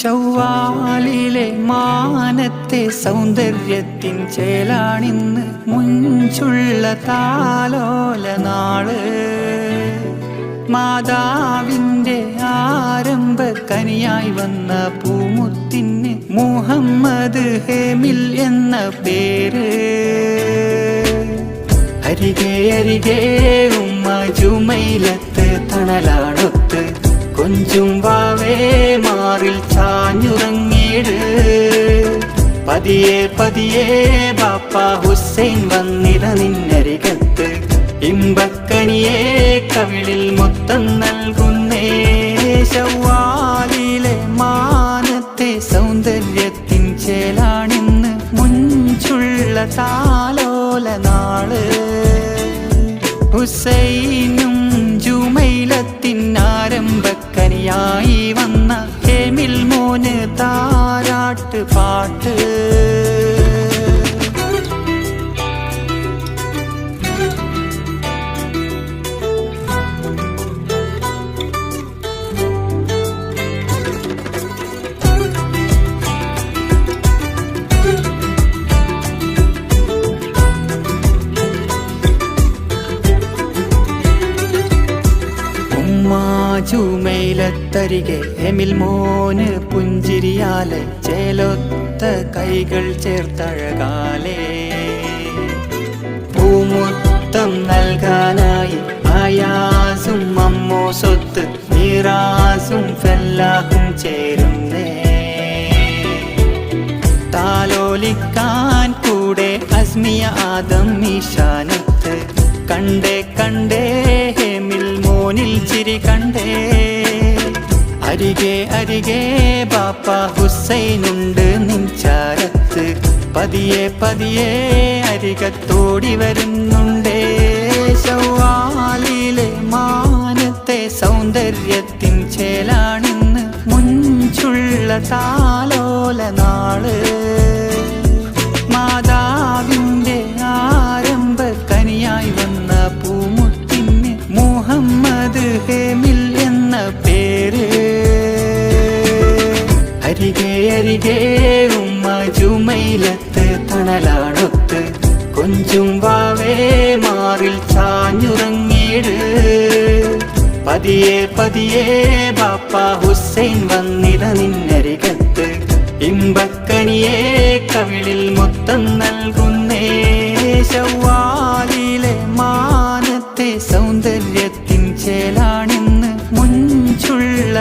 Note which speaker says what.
Speaker 1: ശൗവാലിലെ മാനത്തെ സൗന്ദര്യത്തിൻ ചേലാണിന്ന് മുഞ്ചുള്ള താലോല നാള്. മാതാവിൻ്റെ ആരംഭ കനിയായി വന്ന പൂമുത്തിന് മുഹമ്മദ് ഹേമിൽ എന്ന പേര്. അരികെ അരികെ ഉമ്മ ജുമൈലത്ത് തണലാടൊത്ത് കൊഞ്ചും വാവേ മാറിൽ ചാഞ്ഞുറങ്ങിട്. പതിയെ പതിയെ ബാപ്പ ഹുസൈൻ വന്നിത നിന്നരികത്ത്. ഇമ്പക്കനിയെ കവിളിൽ മൊത്തം നൽകുന്നേ. ശൗവാലിലെ മാനത്തെ സൗന്ദര്യത്തിൻ ചേലാണിന്ന് മുഞ്ചുള്ള താലോല നാള്. ഹുസൈനും ജുമൈലത്തിൻ ആരംഭക്കനിയായി വന്ന ഹേമിൽ മോന് താരാട്ട് പാട്ട്. ജുമൈലത്തരികെ ഹേമിൽ മോന് പുഞ്ചിരിയാലെ ചേലൊത്ത കൈകൾ ചേർത്തഴകാലേ. പൂമുത്തം നൽകാനായി ആയാസും അമ്മോ സ്വത്ത് മീറാസും ഫെല്ലാഹും ചേരുന്നേ. താലോലിക്കാൻ കൂടെ അസ്മിയ ആദം ഈശാനത്ത്. കണ്ടേ കണ്ടേ ഹേമിൽ മോനിൽ ചിരി കണ്ടേ. അരികെ അരികെ ബാപ്പ ഹുസൈനുണ്ട് നിൻചാരത്ത്. പതിയെ പതിയെ അരികത്തോടി വരുന്നുണ്ടേ. ശൗവാലിലെ മാനത്തെ സൗന്ദര്യത്തിൻ ചേലാണിന്ന് മുഞ്ചുള്ള താലോല നാള്. മാതാവിൻ്റെ ആരംഭ കനിയായി വന്ന പൂമുത്തിന് മുഹമ്മദ് ഹേമിൽ എന്ന പേര്. അരികെ അരികെ ഉമ്മ ജുമൈലത്ത് തണലാടൊത്ത് കൊഞ്ചും വാവേ മാറിൽ ചാഞ്ഞുറങ്ങിട്. പതിയെ പതിയെ ബാപ്പ ഹുസൈൻ വന്നിത നിന്നരികത്ത്. ഇമ്പക്കനിയെ കവിളിൽ മൊത്തം നൽകുന്നേ. ശൗവാലിലെ മാനത്തെ സൗന്ദര്യത്തിൻ ചേലാണിന്ന് മുഞ്ചുള്ള